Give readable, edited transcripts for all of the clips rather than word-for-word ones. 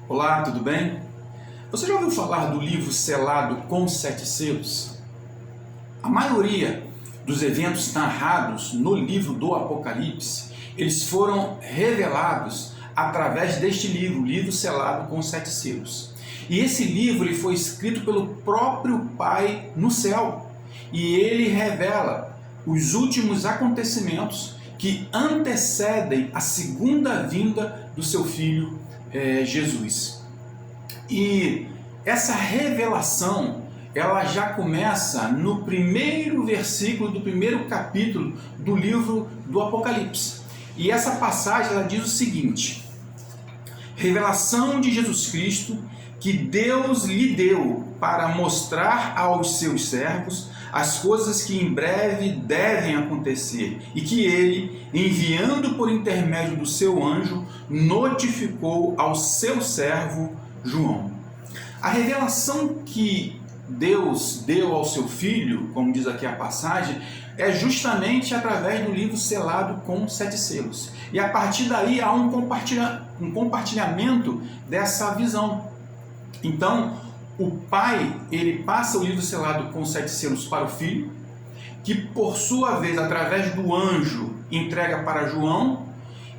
Olá, tudo bem? Você já ouviu falar do livro selado com 7 selos? A maioria dos eventos narrados no livro do Apocalipse, eles foram revelados através deste livro, o livro selado com 7 selos. E esse livro ele foi escrito pelo próprio Pai no céu. E ele revela os últimos acontecimentos que antecedem a segunda vinda do seu Filho Jesus. E essa revelação, ela já começa no primeiro versículo do primeiro capítulo do livro do Apocalipse. E essa passagem ela diz o seguinte: revelação de Jesus Cristo que Deus lhe deu para mostrar aos seus servos as coisas que em breve devem acontecer e que ele, enviando por intermédio do seu anjo, notificou ao seu servo João. A revelação que Deus deu ao seu filho, como diz aqui a passagem, é justamente através do livro selado com 7 selos. E a partir daí há um compartilhamento dessa visão. Então, o pai, ele passa o livro selado com 7 selos para o filho, que por sua vez, através do anjo, entrega para João,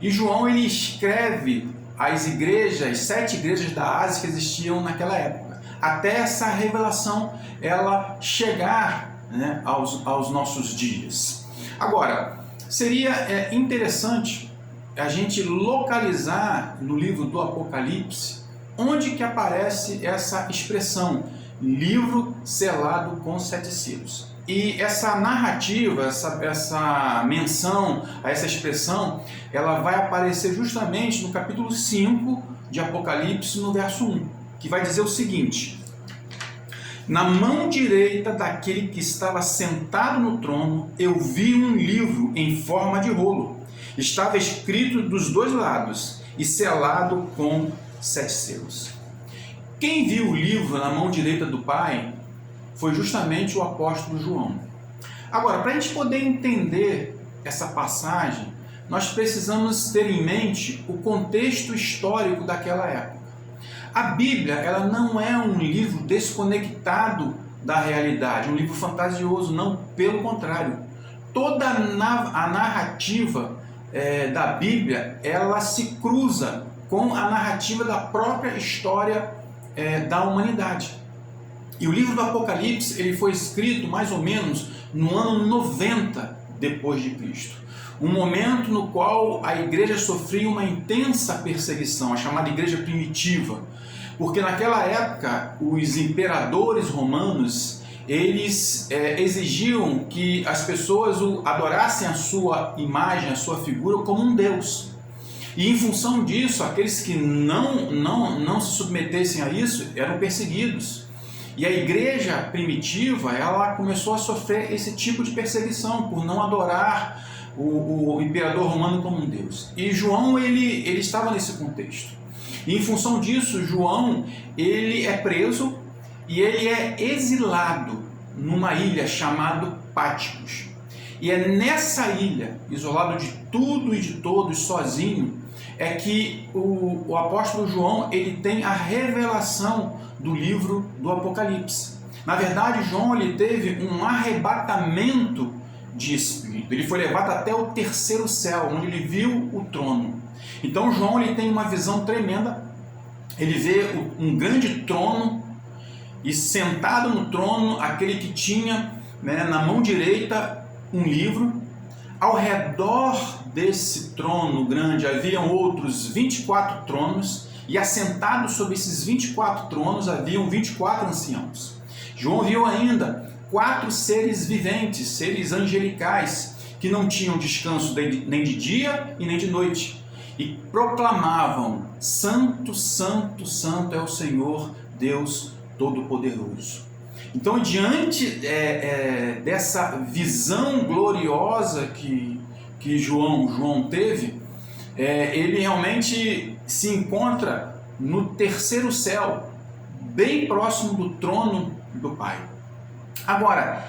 e João ele escreve as igrejas, 7 igrejas da Ásia que existiam naquela época, até essa revelação ela chegar, né, aos nossos dias. Agora, seria interessante a gente localizar no livro do Apocalipse onde que aparece essa expressão, livro selado com 7 selos. E essa narrativa, essa menção a essa expressão, ela vai aparecer justamente no capítulo 5 de Apocalipse, no verso 1, que vai dizer o seguinte: na mão direita daquele que estava sentado no trono, eu vi um livro em forma de rolo. Estava escrito dos dois lados e selado com 7 selos. Quem viu o livro na mão direita do Pai foi justamente o apóstolo João. Agora, para a gente poder entender essa passagem, nós precisamos ter em mente o contexto histórico daquela época. A Bíblia, ela não é um livro desconectado da realidade, um livro fantasioso, não, pelo contrário. Toda a narrativa da Bíblia, ela se cruza com a narrativa da própria história da humanidade. E o livro do Apocalipse ele foi escrito mais ou menos no ano 90 depois de Cristo. Um momento no qual a igreja sofria uma intensa perseguição, a chamada igreja primitiva. Porque naquela época os imperadores romanos eles exigiam que as pessoas adorassem a sua imagem, a sua figura como um deus. E em função disso, aqueles que não se submetessem a isso eram perseguidos. E a igreja primitiva, ela começou a sofrer esse tipo de perseguição por não adorar o imperador romano como um deus. E João, ele estava nesse contexto. E em função disso, João, ele é preso e ele é exilado numa ilha chamada Patmos. E é nessa ilha, isolado de tudo e de todos, sozinho, é que o apóstolo João ele tem a revelação do livro do Apocalipse. Na verdade, João ele teve um arrebatamento de espírito. Ele foi levado até o 3º céu, onde ele viu o trono. Então João ele tem uma visão tremenda. Ele vê um grande trono e sentado no trono aquele que tinha, né, na mão direita um livro. Ao redor desse trono grande haviam outros 24 tronos e assentados sobre esses 24 tronos haviam 24 anciãos. João viu ainda 4 seres viventes, seres angelicais, que não tinham descanso nem de dia e nem de noite, e proclamavam: Santo, Santo, Santo é o Senhor Deus Todo-Poderoso. Então, diante dessa visão gloriosa que João teve, ele realmente se encontra no 3º céu, bem próximo do trono do Pai. Agora,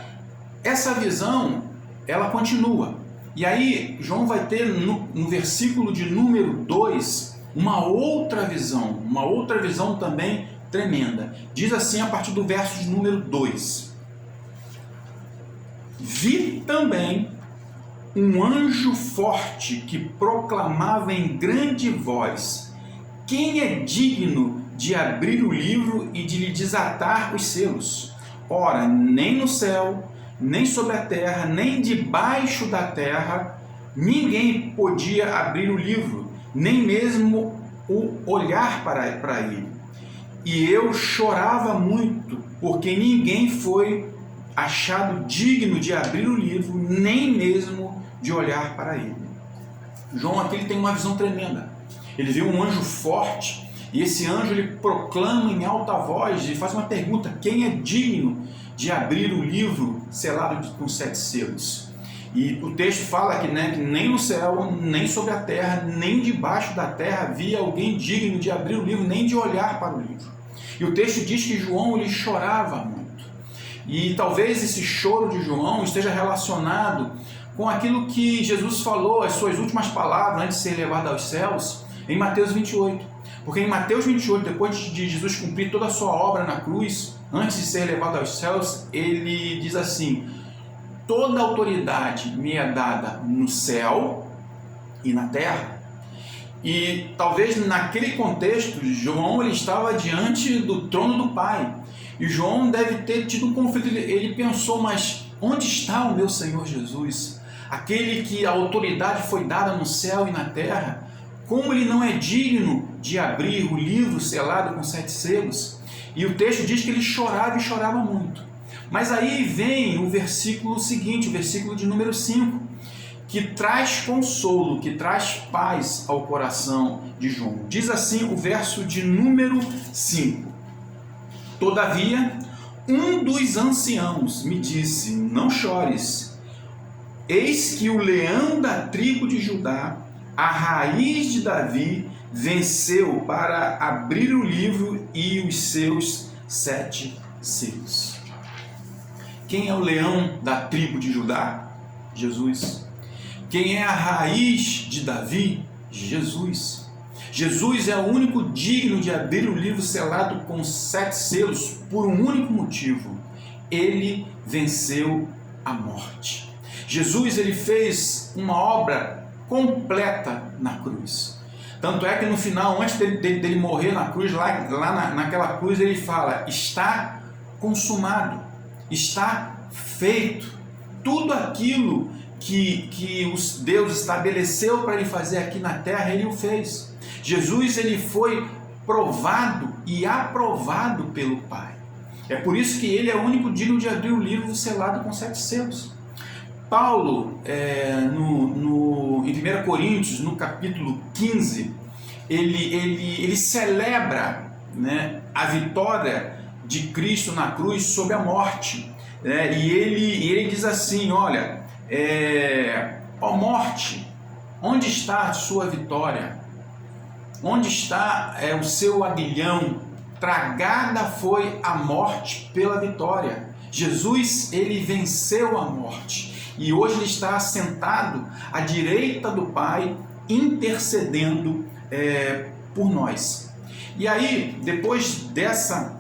essa visão, ela continua. E aí, João vai ter no versículo de número 2, uma outra visão também tremenda. Diz assim a partir do verso de número 2: Vi também um anjo forte que proclamava em grande voz: quem é digno de abrir o livro e de lhe desatar os selos? Ora, nem no céu, nem sobre a terra, nem debaixo da terra, ninguém podia abrir o livro, nem mesmo o olhar para ele. E eu chorava muito, porque ninguém foi achado digno de abrir o livro, nem mesmo de olhar para ele. João aqui ele tem uma visão tremenda. Ele vê um anjo forte, e esse anjo ele proclama em alta voz e faz uma pergunta: quem é digno de abrir o livro selado com 7 selos? E o texto fala que nem no céu, nem sobre a terra, nem debaixo da terra havia alguém digno de abrir o livro, nem de olhar para o livro. E o texto diz que João ele chorava muito. E talvez esse choro de João esteja relacionado com aquilo que Jesus falou, as suas últimas palavras antes de ser levado aos céus, em Mateus 28. Porque em Mateus 28, depois de Jesus cumprir toda a sua obra na cruz, antes de ser levado aos céus, ele diz assim: toda autoridade me é dada no céu e na terra. E talvez naquele contexto, João ele estava diante do trono do Pai. E João deve ter tido um conflito. Ele pensou: mas onde está o meu Senhor Jesus? Aquele que a autoridade foi dada no céu e na terra. Como ele não é digno de abrir o livro selado com 7 selos? E o texto diz que ele chorava e chorava muito. Mas aí vem o versículo seguinte, o versículo de número 5, que traz consolo, que traz paz ao coração de João. Diz assim o verso de número 5: Todavia, um dos anciãos me disse: não chores, eis que o leão da tribo de Judá, a raiz de Davi, venceu para abrir o livro e os seus 7 selos. Quem é o leão da tribo de Judá? Jesus. Quem é a raiz de Davi? Jesus. Jesus é o único digno de abrir o livro selado com 7 selos por um único motivo: ele venceu a morte. Jesus ele fez uma obra completa na cruz. Tanto é que no final, antes dele morrer na cruz, lá naquela cruz, ele fala: está consumado, está feito. Tudo aquilo que Deus estabeleceu para ele fazer aqui na terra, ele o fez. Jesus ele foi provado e aprovado pelo Pai. É por isso que ele é o único digno de abrir o livro selado com 7 selos. Paulo, em 1 Coríntios, no capítulo 15, ele celebra, a vitória de Cristo na cruz sobre a morte. E ele diz assim: olha, ó morte, onde está a sua vitória? Onde está o seu aguilhão? Tragada foi a morte pela vitória. Jesus, ele venceu a morte. E hoje ele está sentado à direita do Pai, intercedendo por nós. E aí, depois dessa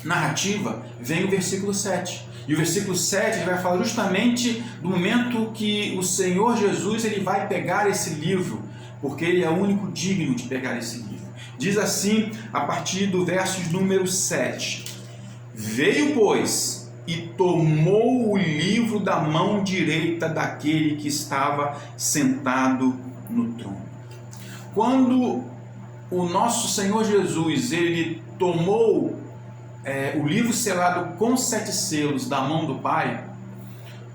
narrativa, vem o versículo 7. E o versículo 7 ele vai falar justamente do momento que o Senhor Jesus ele vai pegar esse livro, porque ele é o único digno de pegar esse livro. Diz assim, a partir do verso número 7. Veio, pois, e tomou o livro da mão direita daquele que estava sentado no trono. Quando o nosso Senhor Jesus ele tomou o livro selado com 7 selos da mão do Pai,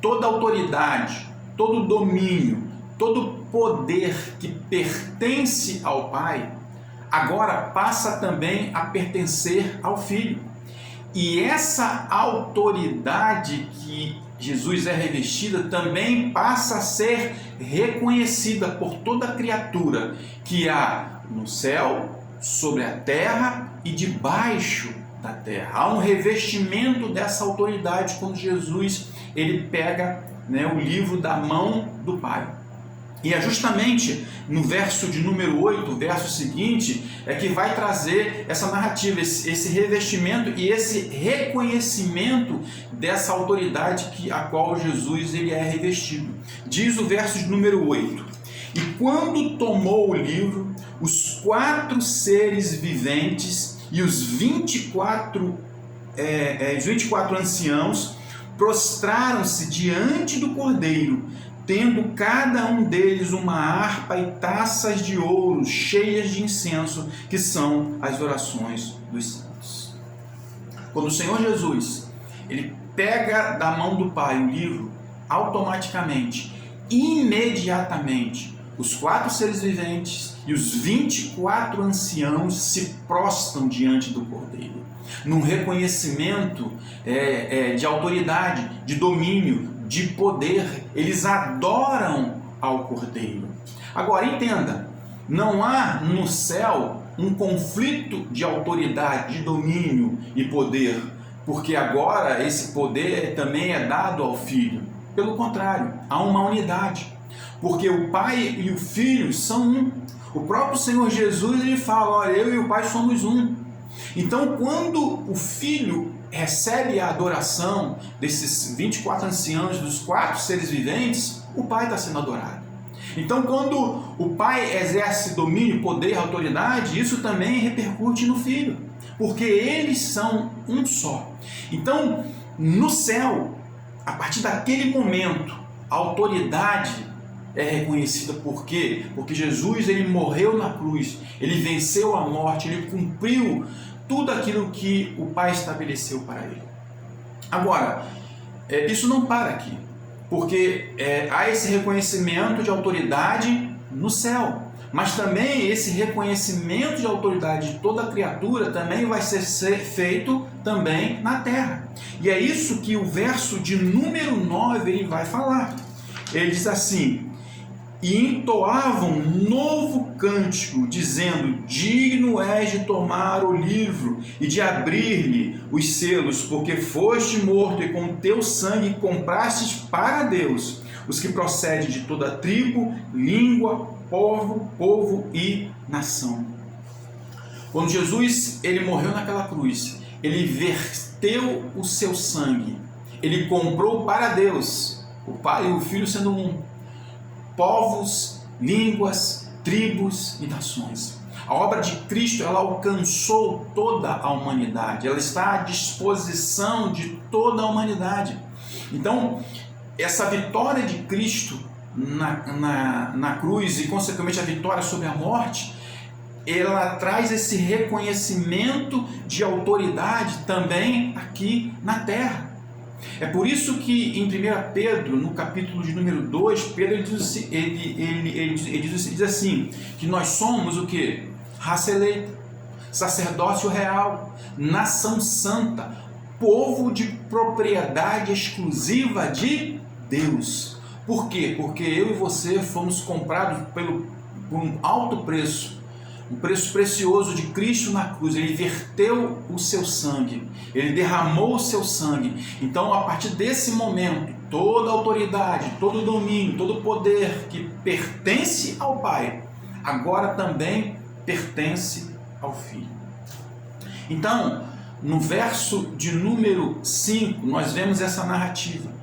toda autoridade, todo domínio, todo poder que pertence ao Pai, agora passa também a pertencer ao Filho. E essa autoridade que Jesus é revestida também passa a ser reconhecida por toda criatura que há no céu, sobre a terra e debaixo da terra. Há um revestimento dessa autoridade quando Jesus ele pega o livro da mão do Pai. E é justamente no verso de número 8, o verso seguinte, é que vai trazer essa narrativa, esse revestimento e esse reconhecimento dessa autoridade a qual Jesus ele é revestido. Diz o verso de número 8: E quando tomou o livro, os 4 seres viventes e os 24 anciãos prostraram-se diante do Cordeiro, tendo cada um deles uma harpa e taças de ouro cheias de incenso, que são as orações dos santos. Quando o Senhor Jesus ele pega da mão do Pai o livro, automaticamente, imediatamente, os 4 seres viventes e os 24 anciãos se prostram diante do Cordeiro, num reconhecimento de autoridade, de domínio, de poder. Eles adoram ao Cordeiro. Agora entenda, não há no céu um conflito de autoridade, de domínio e poder, porque agora esse poder também é dado ao Filho. Pelo contrário, há uma unidade, porque o Pai e o Filho são um. O próprio Senhor Jesus ele fala: olha, eu e o Pai somos um. Então, quando o Filho recebe a adoração desses 24 anciãos, dos 4 seres viventes, o Pai está sendo adorado. Então, quando o Pai exerce domínio, poder, autoridade, isso também repercute no Filho, porque eles são um só. Então, no céu, a partir daquele momento, a autoridade é reconhecida. Por quê? Porque Jesus ele morreu na cruz, ele venceu a morte, ele cumpriu tudo aquilo que o Pai estabeleceu para ele. Agora, isso não para aqui, porque há esse reconhecimento de autoridade no céu, mas também esse reconhecimento de autoridade de toda criatura também vai ser feito também na terra. E é isso que o verso de número 9 ele vai falar. Ele diz assim: e entoavam um novo cântico, dizendo: digno és de tomar o livro e de abrir-lhe os selos, porque foste morto e com teu sangue comprastes para Deus os que procedem de toda tribo, língua, povo e nação. Quando Jesus ele morreu naquela cruz, ele verteu o seu sangue, ele comprou para Deus, o Pai e o Filho sendo um, povos, línguas, tribos e nações. A obra de Cristo ela alcançou toda a humanidade, ela está à disposição de toda a humanidade. Então, essa vitória de Cristo na cruz e, consequentemente, a vitória sobre a morte, ela traz esse reconhecimento de autoridade também aqui na terra. É por isso que em 1 Pedro, no capítulo de número 2, Pedro diz assim, que nós somos o quê? Raça eleita, sacerdócio real, nação santa, povo de propriedade exclusiva de Deus. Por quê? Porque eu e você fomos comprados por um alto preço, um preço precioso de Cristo na cruz. Ele verteu o seu sangue, ele derramou o seu sangue. Então, a partir desse momento, toda autoridade, todo domínio, todo poder que pertence ao Pai, agora também pertence ao Filho. Então, no verso de número 5, nós vemos essa narrativa.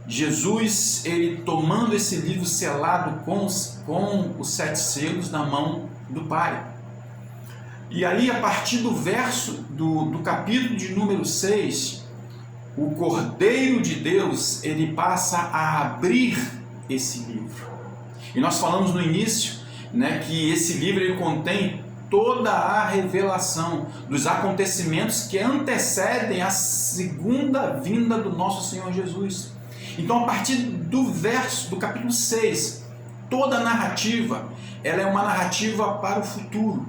Jesus, ele tomando esse livro selado com os 7 selos na mão do Pai. E aí, a partir do verso do capítulo de número 6, o Cordeiro de Deus, ele passa a abrir esse livro. E nós falamos no início, né, que esse livro ele contém toda a revelação dos acontecimentos que antecedem a segunda vinda do nosso Senhor Jesus. Então, a partir do capítulo 6, toda a narrativa, ela é uma narrativa para o futuro.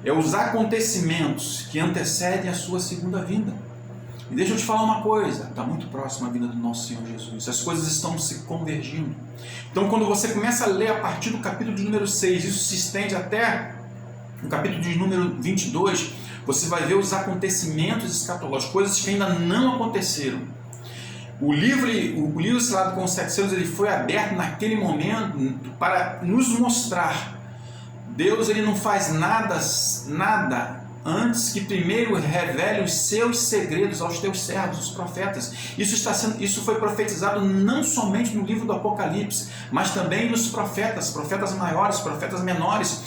É os acontecimentos que antecedem a sua segunda vinda. E deixa eu te falar uma coisa, está muito próxima a vinda do nosso Senhor Jesus. As coisas estão se convergindo. Então, quando você começa a ler a partir do capítulo de número 6, isso se estende até o capítulo de número 22, você vai ver os acontecimentos escatológicos, coisas que ainda não aconteceram. O livro selado com os 7 selos, ele foi aberto naquele momento para nos mostrar. Deus, ele não faz nada antes que primeiro revele os seus segredos aos teus servos, os profetas. Isso foi profetizado não somente no livro do Apocalipse, mas também nos profetas maiores, profetas menores.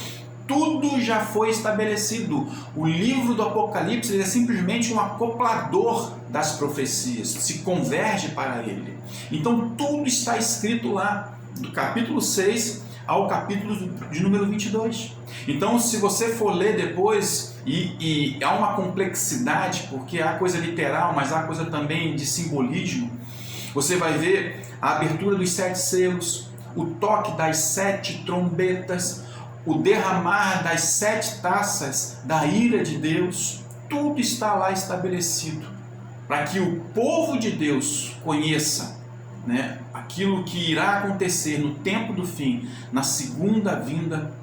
Tudo já foi estabelecido. O livro do Apocalipse, ele é simplesmente um acoplador das profecias, se converge para ele. Então tudo está escrito lá, do capítulo 6 ao capítulo de número 22. Então, se você for ler depois, e há uma complexidade, porque há coisa literal, mas há coisa também de simbolismo, você vai ver a abertura dos 7 selos, o toque das 7 trombetas, o derramar das 7 taças da ira de Deus. Tudo está lá estabelecido para que o povo de Deus conheça, né, aquilo que irá acontecer no tempo do fim, na segunda vinda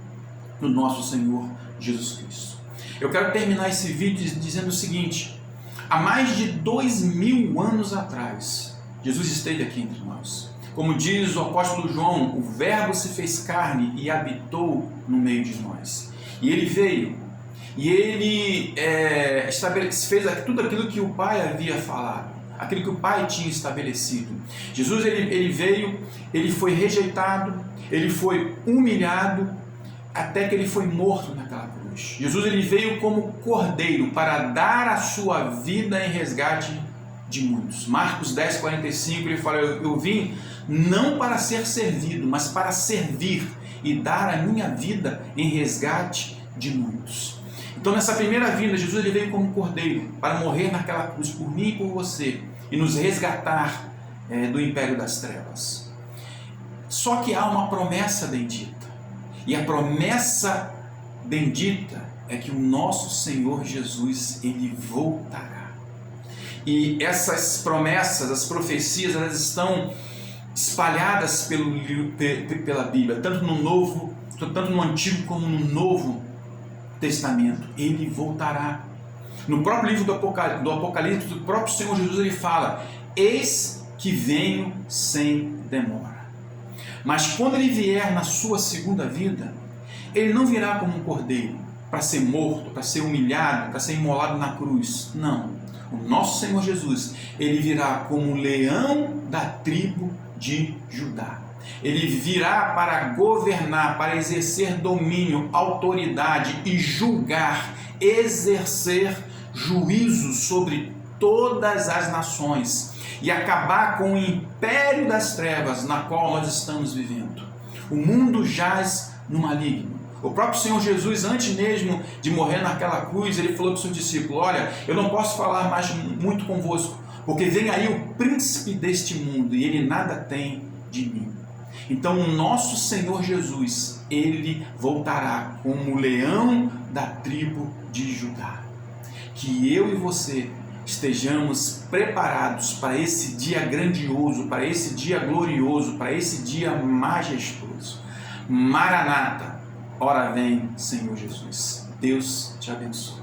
do nosso Senhor Jesus Cristo. Eu quero terminar esse vídeo dizendo o seguinte: há mais de 2000 anos atrás, Jesus esteve aqui entre nós. Como diz o apóstolo João, o Verbo se fez carne e habitou no meio de nós. E ele veio, e ele fez tudo aquilo que o Pai havia falado, aquilo que o Pai tinha estabelecido. Jesus, ele veio, ele foi rejeitado, ele foi humilhado, até que ele foi morto naquela cruz. Jesus, ele veio como cordeiro para dar a sua vida em resgate de muitos. Marcos 10:45, ele fala: eu vim não para ser servido, mas para servir e dar a minha vida em resgate de muitos. Então, nessa primeira vinda, Jesus, ele veio como cordeiro para morrer naquela cruz por mim e por você e nos resgatar do império das trevas. Só que há uma promessa bendita, e a promessa bendita é que o nosso Senhor Jesus, ele voltará. E essas promessas, as profecias, elas estão espalhadas pela Bíblia, tanto no Antigo como no Novo Testamento. Ele voltará. No próprio livro do Apocalipse, o próprio Senhor Jesus, ele fala: eis que venho sem demora. Mas quando ele vier na sua segunda vinda, ele não virá como um cordeiro para ser morto, para ser humilhado, para ser imolado na cruz. Não. O nosso Senhor Jesus, ele virá como leão da tribo de Judá. Ele virá para governar, para exercer domínio, autoridade e julgar, exercer juízo sobre todas as nações e acabar com o império das trevas na qual nós estamos vivendo. O mundo jaz no maligno. O próprio Senhor Jesus, antes mesmo de morrer naquela cruz, ele falou para os seus discípulos: olha, eu não posso falar mais muito convosco, porque vem aí o príncipe deste mundo e ele nada tem de mim. Então o nosso Senhor Jesus, ele voltará como o leão da tribo de Judá. Que eu e você estejamos preparados para esse dia grandioso, para esse dia glorioso, para esse dia majestoso. Maranata, ora vem, Senhor Jesus. Deus te abençoe.